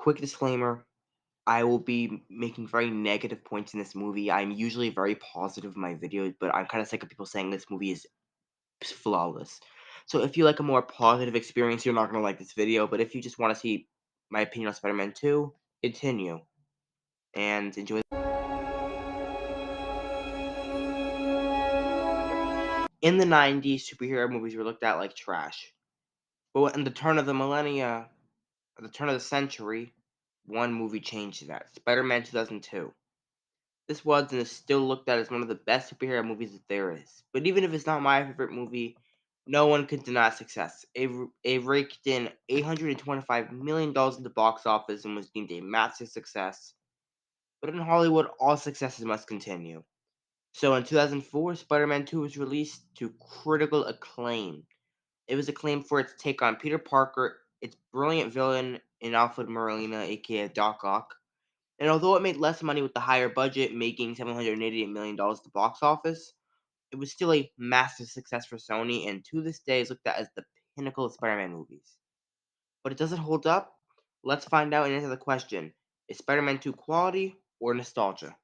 quick disclaimer, I will be making very negative points in this movie. I'm usually very positive in my videos, but I'm kind of sick of people saying this movie is flawless. So if you like a more positive experience, you're not going to like this video, but if you just want to see my opinion on Spider-Man 2, continue and enjoy. In the 90s, superhero movies were looked at like trash. But in the turn of the millennia, at the turn of the century, one movie changed that. Spider-Man 2002. This was and is still looked at as one of the best superhero movies that there is. But even if it's not my favorite movie, no one can deny success. It raked in $825 million in the box office and was deemed a massive success. But in Hollywood, all successes must continue. So in 2004, Spider-Man 2 was released to critical acclaim. It was acclaimed for its take on Peter Parker, its brilliant villain in Alfred Molina, aka Doc Ock, and although it made less money with the higher budget, making $788 million at the box office, it was still a massive success for Sony and to this day is looked at as the pinnacle of Spider-Man movies. But it doesn't hold up? Let's find out and answer the question. Is Spider-Man 2 quality or nostalgia?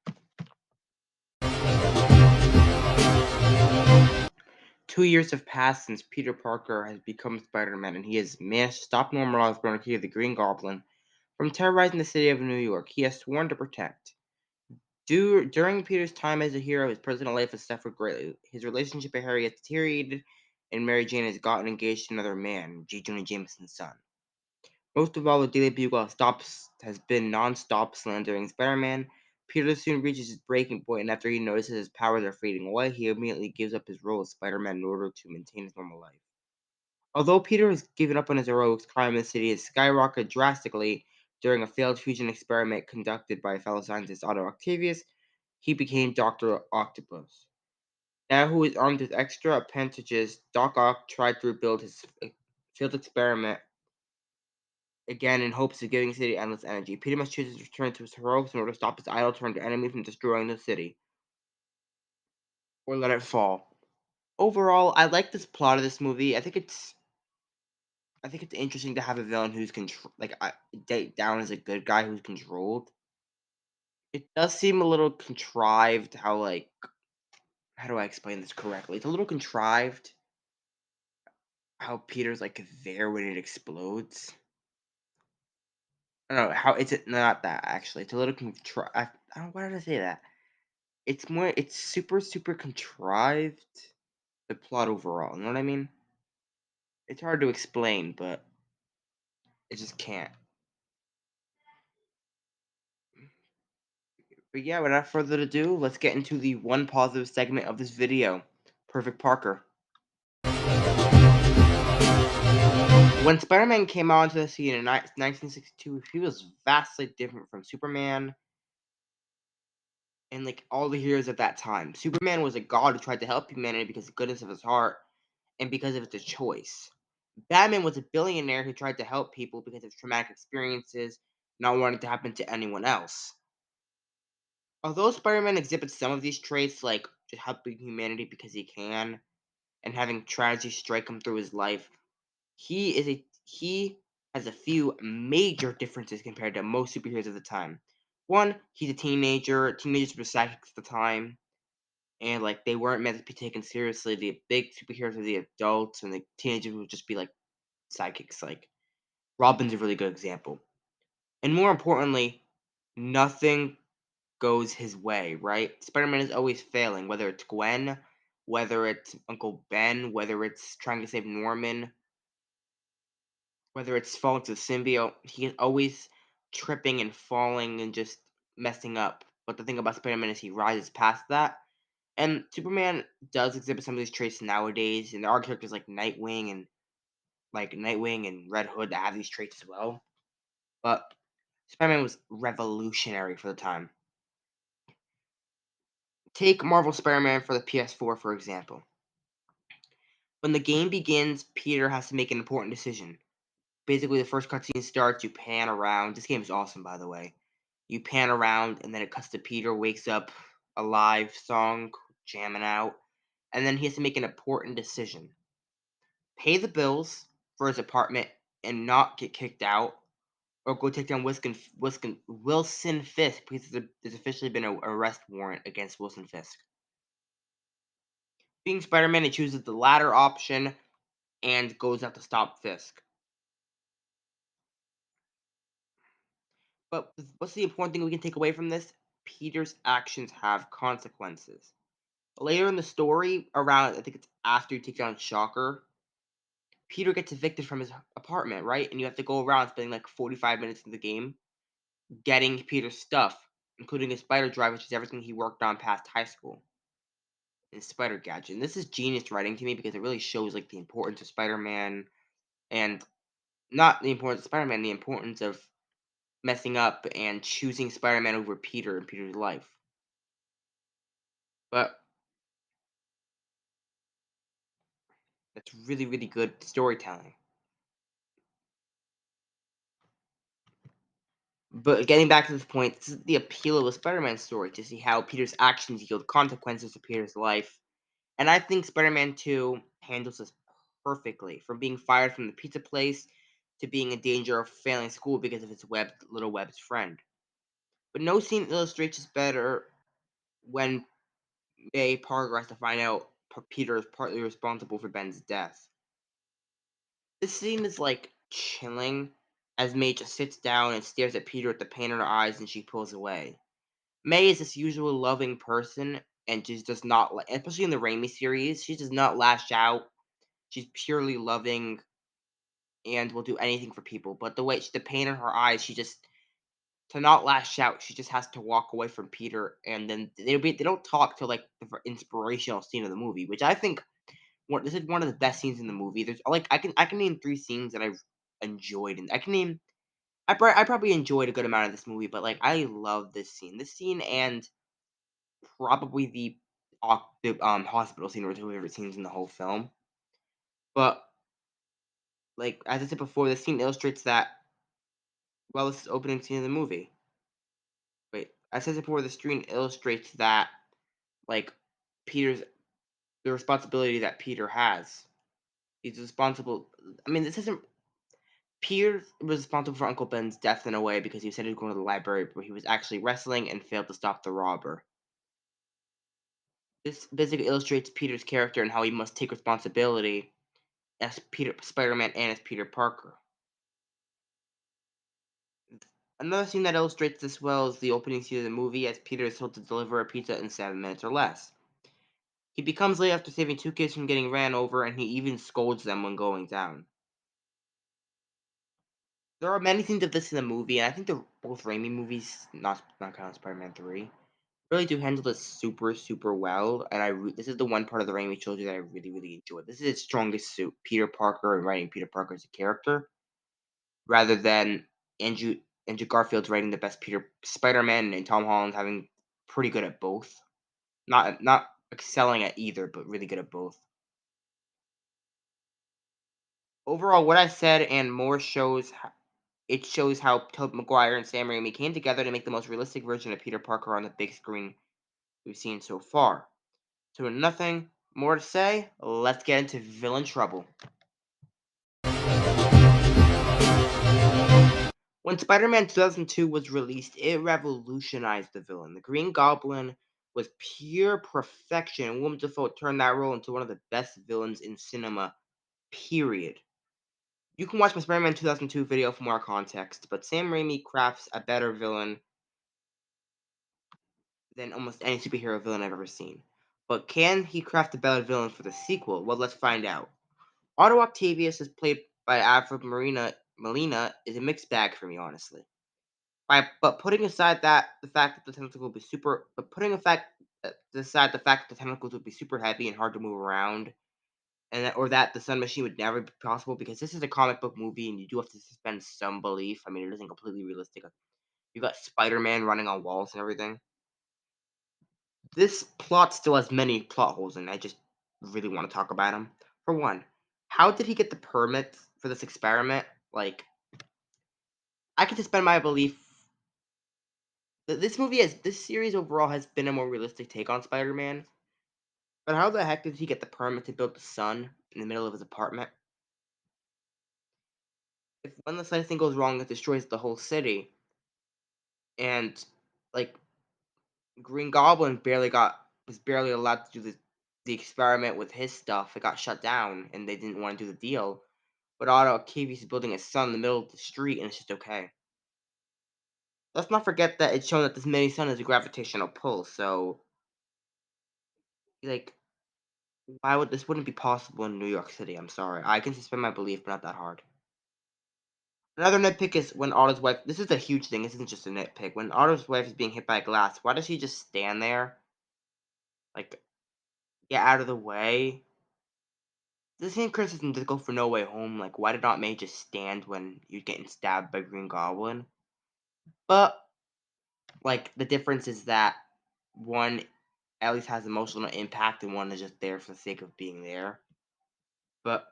2 years have passed since Peter Parker has become Spider-Man and he has managed to stop Norman Osborn, aka the Green Goblin, from terrorizing the city of New York he has sworn to protect. During Peter's time as a hero, his personal life has suffered greatly. His relationship with Harry has deteriorated, and Mary Jane has gotten engaged to another man, J. Jonah Jameson's son. Most of all, the Daily Bugle has been non-stop slandering Spider-Man. Peter soon reaches his breaking point, and after he notices his powers are fading away, he immediately gives up his role as Spider-Man in order to maintain his normal life. Although Peter has given up on his heroics, crime in the city has skyrocketed drastically during a failed fusion experiment conducted by fellow scientist Otto Octavius. He became Dr. Octopus. Now, who is armed with extra appendages, Doc Ock tried to rebuild his failed experiment again in hopes of giving the city endless energy. Peter must choose to return to his heroics in order to stop his idol turned enemy from destroying the city, or let it fall. Overall, I like this plot of this movie. I think it's interesting to have a villain who's down as a good guy who's controlled. It does seem a little contrived how how do I explain this correctly? It's a little contrived how Peter's there when it explodes. I don't know how it's not that actually. It's a little contrived. I don't know why did I say that. It's super contrived. The plot overall, you know what I mean? It's hard to explain, but it just can't. But yeah, without further ado, let's get into the one positive segment of this video. Perfect Parker. When Spider-Man came onto the scene in 1962, he was vastly different from Superman and all the heroes at that time. Superman was a god who tried to help humanity because of the goodness of his heart and because of his choice. Batman was a billionaire who tried to help people because of traumatic experiences, not wanting to happen to anyone else. Although Spider-Man exhibits some of these traits, like just helping humanity because he can, and having tragedy strike him through his life, he has a few major differences compared to most superheroes of the time. One, he's a teenager. Teenagers were psychics at the time, and they weren't meant to be taken seriously. The big superheroes were the adults, and the teenagers would just be psychics. Like Robin's a really good example. And more importantly, nothing goes his way, right? Spider-Man is always failing, whether it's Gwen, whether it's Uncle Ben, whether it's trying to save Norman, whether it's falling to the symbiote, he is always tripping and falling and just messing up. But the thing about Spider-Man is he rises past that. And Superman does exhibit some of these traits nowadays, and there are characters like Nightwing and Red Hood that have these traits as well. But Spider-Man was revolutionary for the time. Take Marvel Spider-Man for the PS4, for example. When the game begins, Peter has to make an important decision. Basically, the first cutscene starts, you pan around. This game is awesome, by the way. You pan around, and then it cuts to Peter wakes up, alive, song, jamming out. And then he has to make an important decision. Pay the bills for his apartment and not get kicked out, or go take down Wilson Fisk because there's officially been an arrest warrant against Wilson Fisk. Being Spider-Man, he chooses the latter option and goes out to stop Fisk. But what's the important thing we can take away from this? Peter's actions have consequences. Later in the story, around I think it's after you take down Shocker, Peter gets evicted from his apartment, right? And you have to go around spending like 45 minutes in the game getting Peter's stuff, including his spider drive, which is everything he worked on past high school, and spider gadget. And this is genius writing to me because it really shows like the importance of Spider-Man and not the importance of Spider-Man, the importance of messing up and choosing Spider-Man over Peter in Peter's life. But that's really, really good storytelling. But getting back to this point, this is the appeal of a Spider-Man story to see how Peter's actions yield consequences to Peter's life. And I think Spider-Man 2 handles this perfectly, from being fired from the pizza place to being in danger of failing school because of his little web's friend. But no scene illustrates this better when May Parker has to find out Peter is partly responsible for Ben's death. This scene is like chilling as May just sits down and stares at Peter with the pain in her eyes and she pulls away. May is this usual loving person and just does not, especially in the Raimi series, she does not lash out. She's purely loving and will do anything for people. But the pain in her eyes, she just to not lash out. She just has to walk away from Peter, and then they don't talk till like the inspirational scene of the movie, which I think this is one of the best scenes in the movie. There's like I can name three scenes that I've enjoyed, and I can name I probably enjoyed a good amount of this movie, but like I love this scene, and probably the hospital scene were two of my favorite scenes in the whole film. But like as I said before, this scene illustrates that well, this is the opening scene of the movie. Wait, I said it before. The screen illustrates that, like, Peter's the responsibility that Peter has. He's responsible. I mean, this isn't. Peter was responsible for Uncle Ben's death in a way because he said he was going to the library, but he was actually wrestling and failed to stop the robber. This basically illustrates Peter's character and how he must take responsibility as Peter Spider-Man and as Peter Parker. Another scene that illustrates this well is the opening scene of the movie as Peter is told to deliver a pizza in 7 minutes or less. He becomes late after saving two kids from getting ran over, and he even scolds them when going down. There are many scenes of this in the movie, and I think both Raimi movies, not counting Spider-Man 3, really do handle this super, super well. And this is the one part of the Raimi trilogy that I really, really enjoy. This is its strongest suit, Peter Parker and writing Peter Parker as a character, rather than Andrew Andrew Garfield's writing the best Peter Spider-Man and Tom Holland having pretty good at both. Not excelling at either, but really good at both. Overall, what I said and more shows how Tobey Maguire and Sam Raimi came together to make the most realistic version of Peter Parker on the big screen we've seen so far. So with nothing more to say, let's get into villain trouble. When Spider-Man 2002 was released, it revolutionized the villain. The Green Goblin was pure perfection, and Willem Dafoe turned that role into one of the best villains in cinema, period. You can watch my Spider-Man 2002 video for more context, but Sam Raimi crafts a better villain than almost any superhero villain I've ever seen. But can he craft a better villain for the sequel? Well, let's find out. Otto Octavius, as played by Alfred Molina, is a mixed bag for me, honestly. But putting aside the fact that the tentacles will be super, but putting aside the fact that the tentacles would be super heavy and hard to move around, or that the Sun Machine would never be possible because this is a comic book movie and you do have to suspend some belief. I mean, it isn't completely realistic. You got Spider-Man running on walls and everything. This plot still has many plot holes, and I just really want to talk about them. For one, how did he get the permit for this experiment? Like, I can suspend my belief that this series overall has been a more realistic take on Spider-Man. But how the heck did he get the permit to build the sun in the middle of his apartment? If one the slightest thing goes wrong, it destroys the whole city. And like Green Goblin was barely allowed to do the experiment with his stuff. It got shut down, and they didn't want to do the deal. But Otto Octavius is building a sun in the middle of the street, and it's just okay. Let's not forget that it's shown that this mini sun is a gravitational pull. So, like, why would this wouldn't be possible in New York City? I'm sorry. I can suspend my belief, but not that hard. Another nitpick is when Otto's wife. This is a huge thing. This isn't just a nitpick. When Otto's wife is being hit by a glass, why does she just stand there? Like, get out of the way. The same criticism does go for No Way Home. Like, why did Aunt May just stand when you're getting stabbed by Green Goblin? But like, the difference is that one at least has emotional impact, and one is just there for the sake of being there. But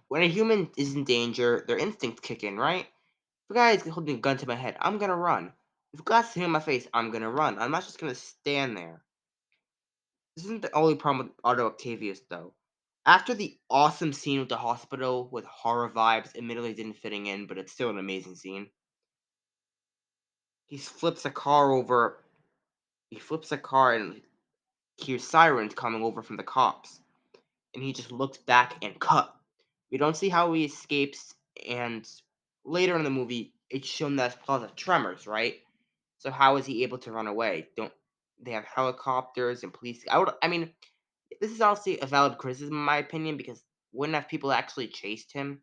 when a human is in danger, their instincts kick in, right? If a guy is holding a gun to my head, I'm gonna run. If a glass is hitting my face, I'm gonna run. I'm not just gonna stand there. This isn't the only problem with Otto Octavius, though. After the awesome scene with the hospital with horror vibes, admittedly didn't fitting in, but it's still an amazing scene. He flips a car over. He flips a car and hears sirens coming over from the cops. And he just looks back and cut. We don't see how he escapes, and later in the movie, it's shown that it's because of tremors, right? So how is he able to run away? Don't they have helicopters and police? I mean, this is honestly a valid criticism in my opinion because wouldn't have people actually chased him?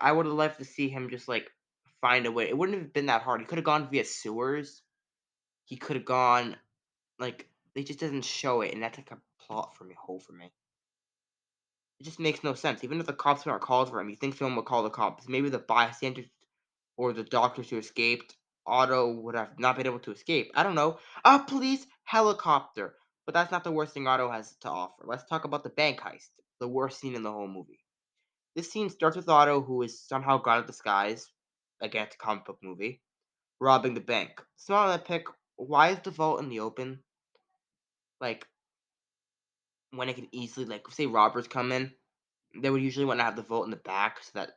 I would have loved to see him just like find a way. It wouldn't have been that hard. He could have gone via sewers. He could have gone like they just doesn't show it, and that's like a plot for me, hole for me. It just makes no sense. Even if the cops weren't called for him, you think someone would call the cops. Maybe the bystanders or the doctors who escaped, Otto would have not been able to escape. I don't know. A police helicopter. But that's not the worst thing Otto has to offer. Let's talk about the bank heist. The worst scene in the whole movie. This scene starts with Otto, who is somehow God of Disguise. Again, it's a comic book movie. Robbing the bank. Small nitpick. Why is the vault in the open? Like, when it can easily, like, say robbers come in, they would usually want to have the vault in the back so that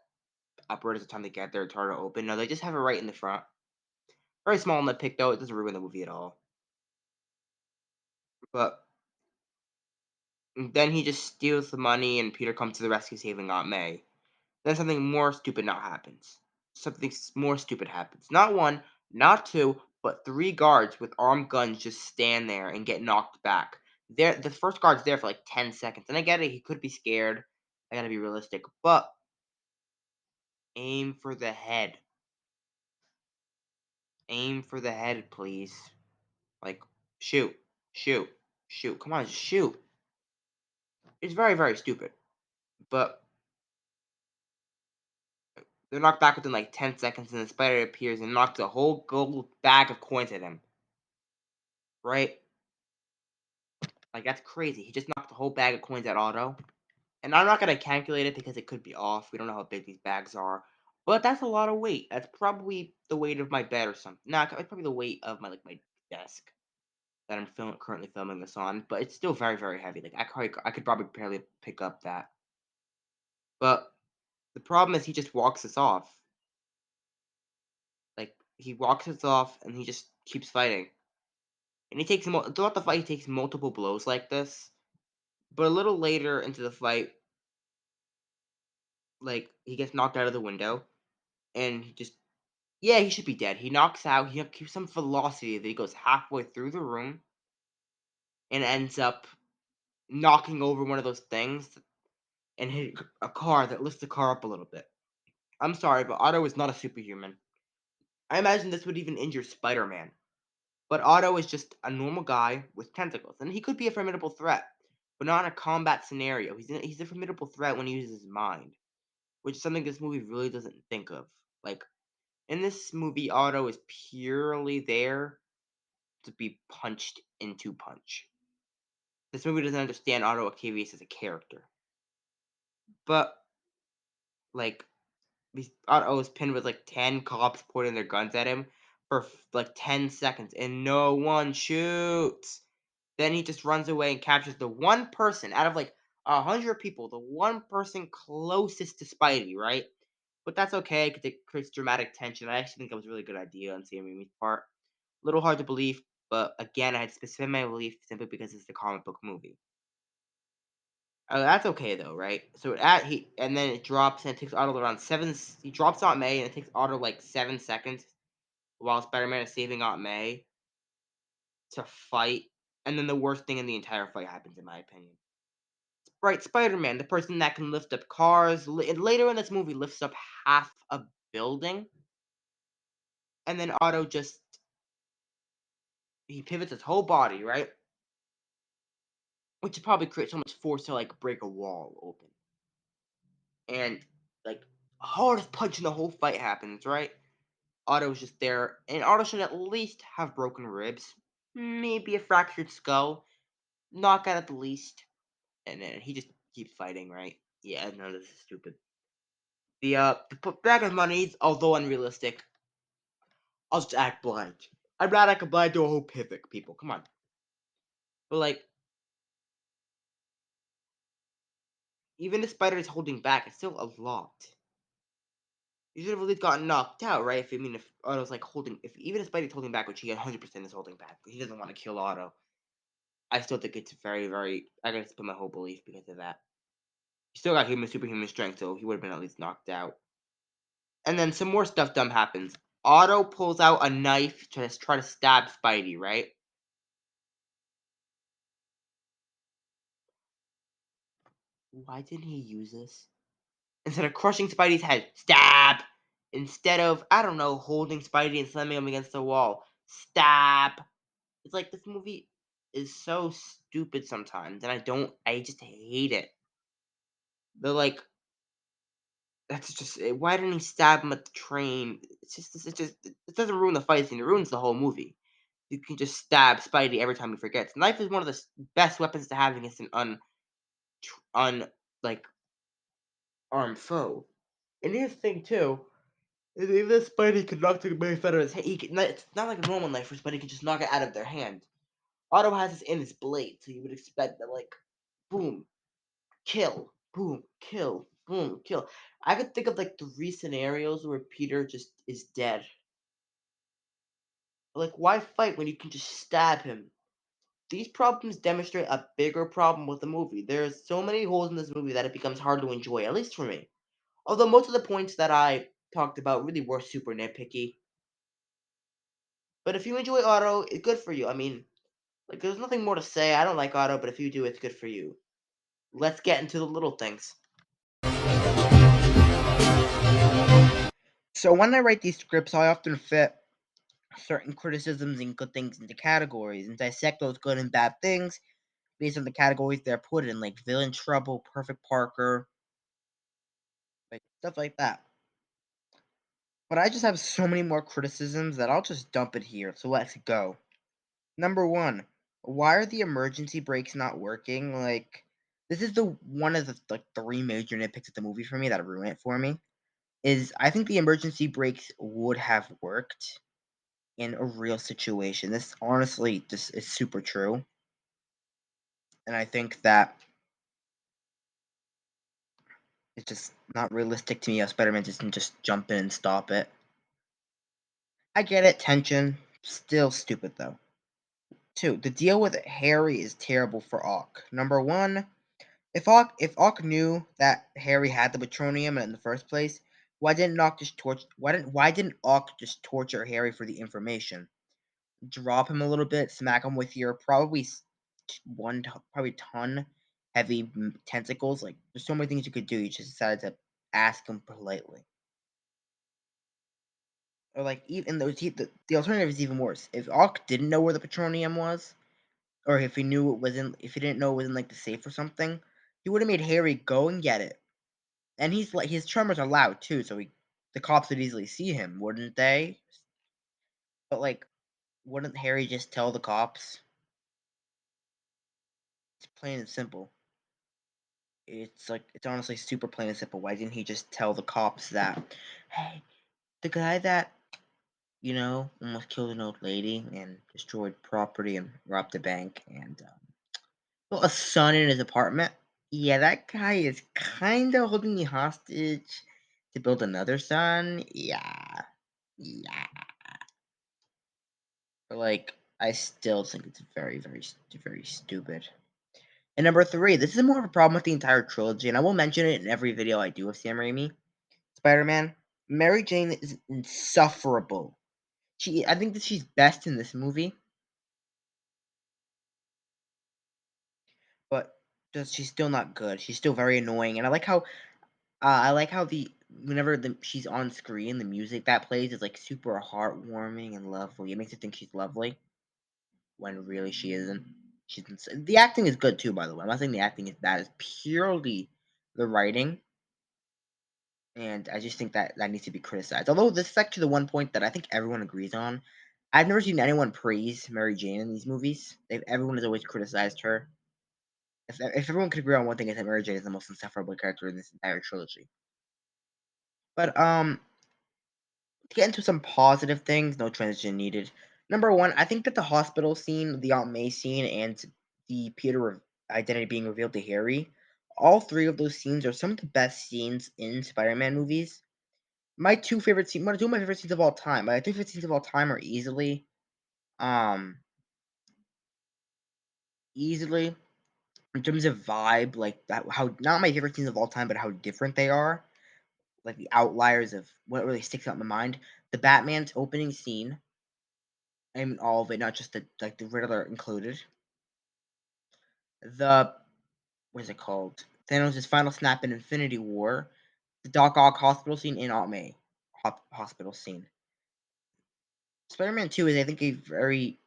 upwards of the time they get there, it's hard to open. No, they just have it right in the front. Very small nitpick though. It doesn't ruin the movie at all. But then he just steals the money, and Peter comes to the rescue, saving Aunt May. Then something more stupid now happens. More stupid happens. Not one, not two, but three guards with armed guns just stand there and get knocked back. The first guard's there for like 10 seconds, and I get it. He could be scared. I gotta be realistic, but aim for the head. Aim for the head, please. Like, shoot, shoot, shoot. Come on, just shoot. It's very, very stupid. But they're knocked back within like 10 seconds, and the spider appears and knocks a whole gold bag of coins at him. Right? Like, that's crazy. He just knocked a whole bag of coins at Otto. And I'm not going to calculate it because it could be off. We don't know how big these bags are. But that's a lot of weight. That's probably the weight of my bed or something. Nah, it's probably the weight of my desk that currently filming this on. But it's still very, very heavy. Like, I could probably barely pick up that. But the problem is he just walks us off. Like, he walks us off and he just keeps fighting. And throughout the fight, he takes multiple blows like this. But a little later into the fight, like, he gets knocked out of the window. And yeah, he should be dead. He knocks out, he keeps some velocity that he goes halfway through the room and ends up knocking over one of those things and hit a car that lifts the car up a little bit. I'm sorry, but Otto is not a superhuman. I imagine this would even injure Spider-Man. But Otto is just a normal guy with tentacles, and he could be a formidable threat, but not in a combat scenario. He's a formidable threat when he uses his mind, which is something this movie really doesn't think of. Like, in this movie, Otto is purely there to be punched into punch. This movie doesn't understand Otto Octavius as a character. But, like, Otto is pinned with like 10 cops pointing their guns at him for like 10 seconds, and no one shoots. Then he just runs away and captures the one person out of like 100 people, the one person closest to Spidey, right? but that's okay because it creates dramatic tension. I actually think that was a really good idea on Sam Raimi's part. Little hard to believe, but again, I had to specify my belief simply because it's a comic book movie. That's okay though, right? So at he and then it drops and it takes Otto around he drops Aunt May and it takes Otto like 7 seconds while Spider-Man is saving Aunt May to fight, and then the worst thing in the entire fight happens, in my opinion. Right, Spider-Man, the person that can lift up cars, and later in this movie lifts up half a building, and then Otto just he pivots his whole body, right? Which would probably create so much force to like break a wall open. And like hardest punch in the whole fight happens, right? Otto's just there, and Otto should at least have broken ribs, maybe a fractured skull, knockout at the least, and then he just keeps fighting, right? Yeah, no, this is stupid. The bag of money, although unrealistic, I'll just act blind. I'd rather act blind to a whole pivot, people. Come on. But like, even if Spider is holding back, it's still a lot. You should have at least gotten knocked out, right? If Otto's like holding, if even if Spidey's holding back, which he 100% is holding back, he doesn't want to kill Otto. I still think it's very, very. I gotta spend my whole belief because of that. He still got superhuman strength, so he would have been at least knocked out. And then some more stuff dumb happens. Otto pulls out a knife to try to stab Spidey, right? Why didn't he use this? Instead of crushing Spidey's head, stab! Instead of, I don't know, holding Spidey and slamming him against the wall, stab! It's like this movie is so stupid sometimes, and I just hate it. They're like, that's just, why didn't he stab him at the train? It doesn't ruin the fight scene, it ruins the whole movie. You can just stab Spidey every time he forgets. Knife is one of the best weapons to have against an un, like, armed foe. And here's the thing, too. Even if Spidey could knock the Mary out of his hand, it's not like a normal knife where Spidey can just knock it out of their hand. Otto has this in his blade, so you would expect that, like, boom, kill, boom, kill, boom, kill. I could think of like 3 scenarios where Peter just is dead. Like, why fight when you can just stab him? These problems demonstrate a bigger problem with the movie. There's so many holes in this movie that it becomes hard to enjoy, at least for me. Although most of the points that I talked about really were super nitpicky. But if you enjoy Otto, it's good for you. I mean, like, there's nothing more to say. I don't like Otto, but if you do, it's good for you. Let's get into the little things. So when I write these scripts, I often fit certain criticisms and good things into categories and dissect those good and bad things based on the categories they're put in, like villain trouble, perfect Parker, like stuff like that. But I just have so many more criticisms that I'll just dump it here. So let's go. Number one, why are the emergency brakes not working? Like, this is the one of the like 3 major nitpicks of the movie for me that ruin it for me. Is I think the emergency brakes would have worked in a real situation. This honestly just is super true. And I think that it's just not realistic to me how Spider-Man doesn't just jump in and stop it. I get it, tension. Still stupid though. 2. The deal with Harry is terrible for Ock. Number 1, if Ock knew that Harry had the Patronium in the first place, why didn't Ock just torture Harry for the information? Drop him a little bit, smack him with your probably ton heavy tentacles. Like, there's so many things you could do. You just decided to ask him politely. Or like even those the alternative is even worse. If Ock didn't know where the Patronium was, or if he knew it wasn't, if he didn't know it was in like the safe or something, he would have made Harry go and get it. And he's like his tremors are loud too, so the cops would easily see him, wouldn't they? But like, wouldn't Harry just tell the cops? It's plain and simple. It's like it's honestly super plain and simple. Why didn't he just tell the cops that, hey, the guy that almost killed an old lady and destroyed property and robbed a bank and well, a son in his apartment. Yeah, that guy is kind of holding me hostage. To build another sun? Yeah. Yeah. But, like, I still think it's very stupid. And number 3, this is more of a problem with the entire trilogy, and I will mention it in every video I do of Sam Raimi. Spider-Man. Mary Jane is insufferable. I think that she's best in this movie, but she's still not good. She's still very annoying, and I like how she's on screen, the music that plays is like super heartwarming and lovely. It makes you think she's lovely when really she isn't. The acting is good too, by the way. I'm not saying the acting is bad. It's purely the writing, and I just think that needs to be criticized. Although this is actually the one point that I think everyone agrees on. I've never seen anyone praise Mary Jane in these movies. Everyone has always criticized her. If everyone could agree on one thing, it's that Mary Jane is the most insufferable character in this entire trilogy. But to get into some positive things, no transition needed. Number one, I think that the hospital scene, the Aunt May scene, and the Peter identity being revealed to Harry, all three of those scenes are some of the best scenes in Spider-Man movies. My two favorite scenes, two of my favorite scenes of all time. My two favorite scenes of all time are um, easily in terms of vibe, like that. How not my favorite scenes of all time, but how different they are. Like the outliers of what really sticks out in my mind. The Batman's opening scene, I mean all of it, not just the Riddler included. The what is it called? Thanos' final snap in Infinity War. The Doc Ock hospital scene in Aunt May hospital scene. Spider-Man 2 is, I think, a very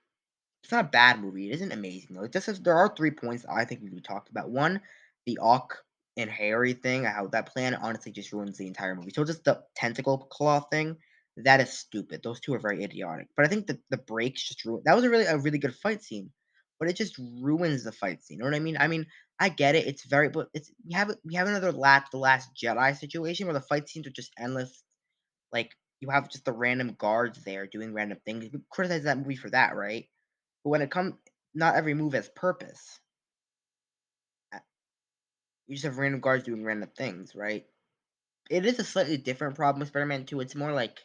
it's not a bad movie. It isn't amazing though. There are 3 points I think we talked about. One, the Ock and Harry thing, how that plan honestly just ruins the entire movie. So just the tentacle claw thing, that is stupid. Those two are very idiotic. But I think the breaks just ruin. That was a really good fight scene, but it just ruins the fight scene. You know what I mean? I mean, I get it. It's very, but it's we have another the Last Jedi situation where the fight scenes are just endless. Like you have just the random guards there doing random things. We criticize that movie for that, right? But when it comes, not every move has purpose. You just have random guards doing random things, right? It is a slightly different problem with Spider-Man 2. It's more like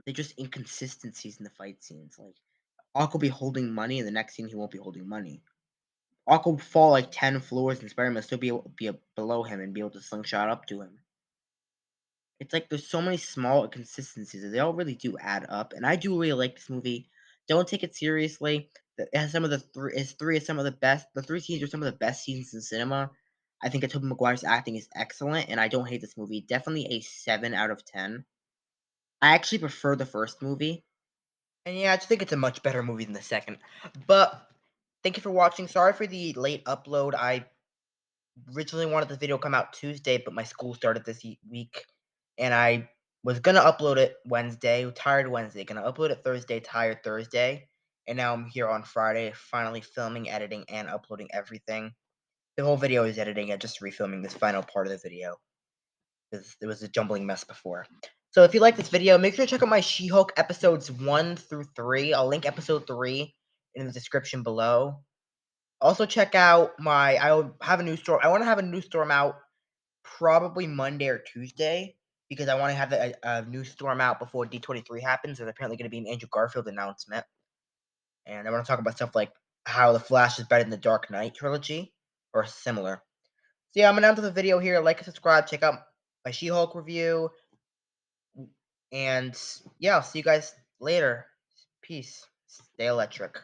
they're just inconsistencies in the fight scenes. Like Ock will be holding money, and the next scene he won't be holding money. Ock will fall like 10 floors, and Spider-Man will still be below him and be able to slingshot up to him. It's like there's so many small inconsistencies, and they all really do add up. And I do really like this movie. Don't take it seriously. It has some of the three is some of the best. The three scenes are some of the best scenes in cinema. I think that Tobey Maguire's acting is excellent, and I don't hate this movie. Definitely a 7 out of 10. I actually prefer the first movie, and yeah, I just think it's a much better movie than the second. But thank you for watching. Sorry for the late upload. I originally wanted this video to come out Tuesday, but my school started this week, and I was gonna upload it Wednesday. Tired Wednesday. Gonna upload it Thursday. Tired Thursday. And now I'm here on Friday, finally filming, editing, and uploading everything. The whole video is editing and just refilming this final part of the video because it was a jumbling mess before. So if you like this video, make sure to check out my She-Hulk episodes 1 through 3. I'll link episode 3 in the description below. Also check out I'll have a new storm. I want to have a new storm out probably Monday or Tuesday because I want to have a new storm out before D23 happens. There's apparently going to be an Andrew Garfield announcement, and I want to talk about stuff like how the Flash is better than the Dark Knight trilogy or similar. So yeah, I'm gonna end the video here. Like and subscribe. Check out my She-Hulk review, and yeah, I'll see you guys later. Peace. Stay electric.